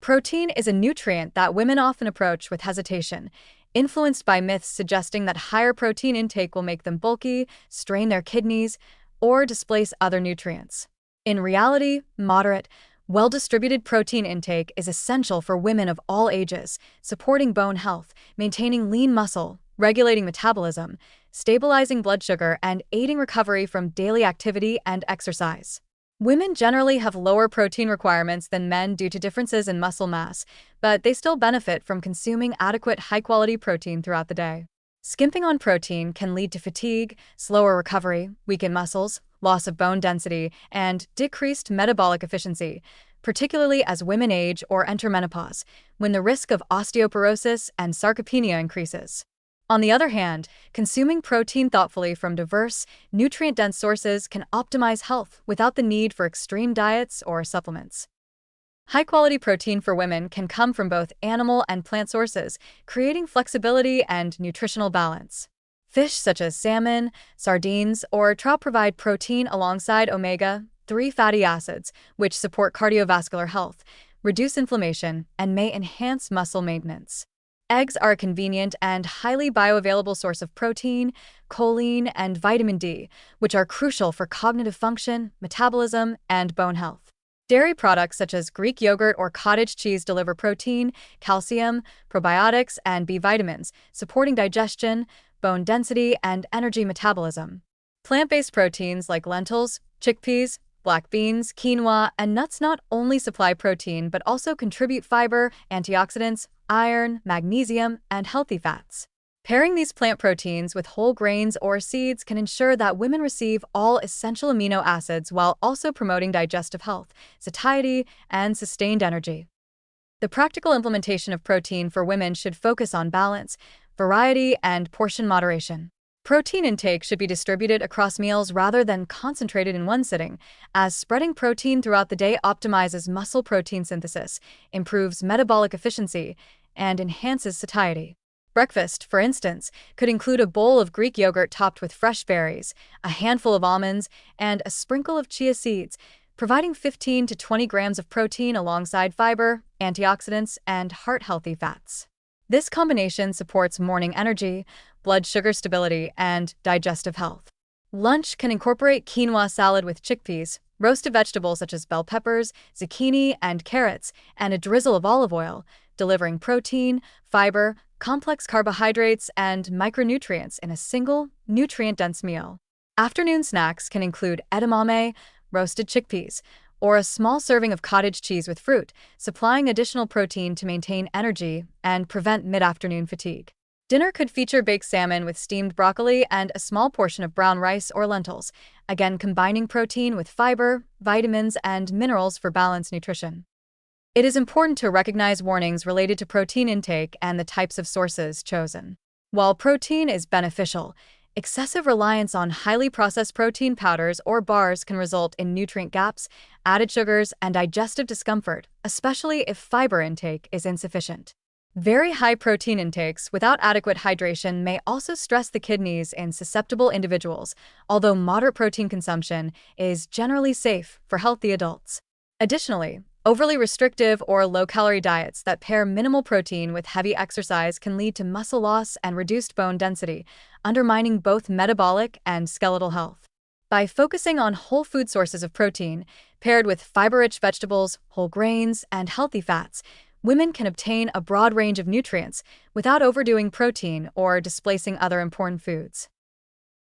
Protein is a nutrient that women often approach with hesitation, influenced by myths suggesting that higher protein intake will make them bulky, strain their kidneys, or displace other nutrients. In reality, moderate, well-distributed protein intake is essential for women of all ages, supporting bone health, maintaining lean muscle, regulating metabolism, stabilizing blood sugar, and aiding recovery from daily activity and exercise. Women generally have lower protein requirements than men due to differences in muscle mass, but they still benefit from consuming adequate high-quality protein throughout the day. Skimping on protein can lead to fatigue, slower recovery, weakened muscles, loss of bone density, and decreased metabolic efficiency, particularly as women age or enter menopause, when the risk of osteoporosis and sarcopenia increases. On the other hand, consuming protein thoughtfully from diverse, nutrient-dense sources can optimize health without the need for extreme diets or supplements. High-quality protein for women can come from both animal and plant sources, creating flexibility and nutritional balance. Fish such as salmon, sardines, or trout provide protein alongside omega-3 fatty acids, which support cardiovascular health, reduce inflammation, and may enhance muscle maintenance. Eggs are a convenient and highly bioavailable source of protein, choline, and vitamin D, which are crucial for cognitive function, metabolism, and bone health. Dairy products such as Greek yogurt or cottage cheese deliver protein, calcium, probiotics, and B vitamins, supporting digestion, bone density, and energy metabolism. Plant-based proteins like lentils, chickpeas, black beans, quinoa, and nuts not only supply protein but also contribute fiber, antioxidants, iron, magnesium, and healthy fats. Pairing these plant proteins with whole grains or seeds can ensure that women receive all essential amino acids while also promoting digestive health, satiety, and sustained energy. The practical implementation of protein for women should focus on balance, variety, and portion moderation. Protein intake should be distributed across meals rather than concentrated in one sitting, as spreading protein throughout the day optimizes muscle protein synthesis, improves metabolic efficiency, and enhances satiety. Breakfast, for instance, could include a bowl of Greek yogurt topped with fresh berries, a handful of almonds, and a sprinkle of chia seeds, providing 15 to 20 grams of protein alongside fiber, antioxidants, and heart-healthy fats. This combination supports morning energy, blood sugar stability, and digestive health. Lunch can incorporate quinoa salad with chickpeas, roasted vegetables such as bell peppers, zucchini, and carrots, and a drizzle of olive oil, delivering protein, fiber, complex carbohydrates, and micronutrients in a single, nutrient-dense meal. Afternoon snacks can include edamame, roasted chickpeas, or a small serving of cottage cheese with fruit, supplying additional protein to maintain energy and prevent mid-afternoon fatigue. Dinner could feature baked salmon with steamed broccoli and a small portion of brown rice or lentils, again combining protein with fiber, vitamins, and minerals for balanced nutrition. It is important to recognize warnings related to protein intake and the types of sources chosen. While protein is beneficial, excessive reliance on highly processed protein powders or bars can result in nutrient gaps, added sugars, and digestive discomfort, especially if fiber intake is insufficient. Very high protein intakes without adequate hydration may also stress the kidneys in susceptible individuals, although moderate protein consumption is generally safe for healthy adults. Additionally, overly restrictive or low-calorie diets that pair minimal protein with heavy exercise can lead to muscle loss and reduced bone density, undermining both metabolic and skeletal health. By focusing on whole food sources of protein, paired with fiber-rich vegetables, whole grains, and healthy fats, women can obtain a broad range of nutrients without overdoing protein or displacing other important foods.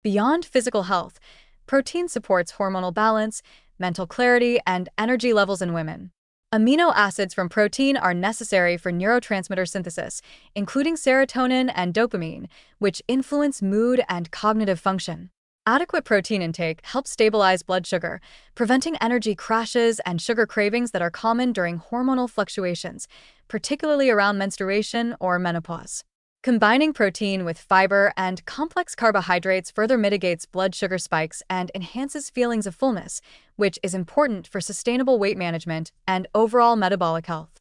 Beyond physical health, protein supports hormonal balance, mental clarity, and energy levels in women. Amino acids from protein are necessary for neurotransmitter synthesis, including serotonin and dopamine, which influence mood and cognitive function. Adequate protein intake helps stabilize blood sugar, preventing energy crashes and sugar cravings that are common during hormonal fluctuations, particularly around menstruation or menopause. Combining protein with fiber and complex carbohydrates further mitigates blood sugar spikes and enhances feelings of fullness, which is important for sustainable weight management and overall metabolic health.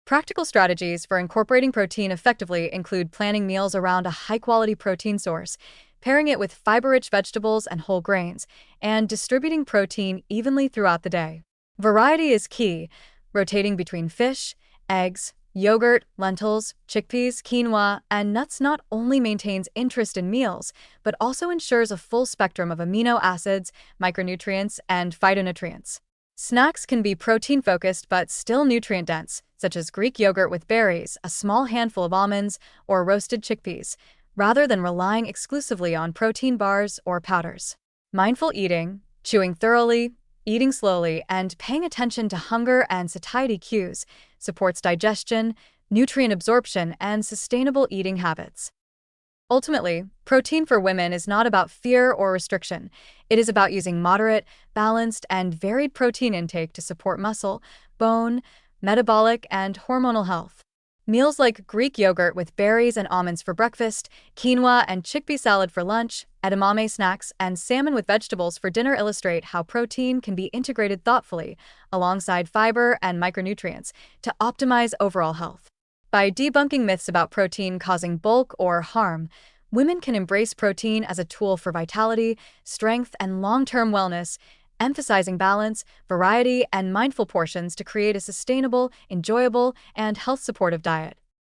Practical strategies for incorporating protein effectively include planning meals around a high-quality protein source, pairing it with fiber-rich vegetables and whole grains, and distributing protein evenly throughout the day. Variety is key, rotating between fish, Eggs, yogurt, lentils, chickpeas, quinoa, and nuts not only maintains interest in meals, but also ensures a full spectrum of amino acids, micronutrients, and phytonutrients. Snacks can be protein-focused but still nutrient-dense, such as Greek yogurt with berries, a small handful of almonds, or roasted chickpeas, rather than relying exclusively on protein bars or powders. Mindful eating, chewing thoroughly, eating slowly, and paying attention to hunger and satiety cues supports digestion, nutrient absorption, and sustainable eating habits. Ultimately, protein for women is not about fear or restriction. It is about using moderate, balanced, and varied protein intake to support muscle, bone, metabolic, and hormonal health. Meals like Greek yogurt with berries and almonds for breakfast, quinoa and chickpea salad for lunch, edamame snacks, and salmon with vegetables for dinner illustrate how protein can be integrated thoughtfully alongside fiber and micronutrients to optimize overall health. By debunking myths about protein causing bulk or harm, women can embrace protein as a tool for vitality, strength, and long-term wellness, emphasizing balance, variety, and mindful portions to create a sustainable, enjoyable, and health-supportive diet.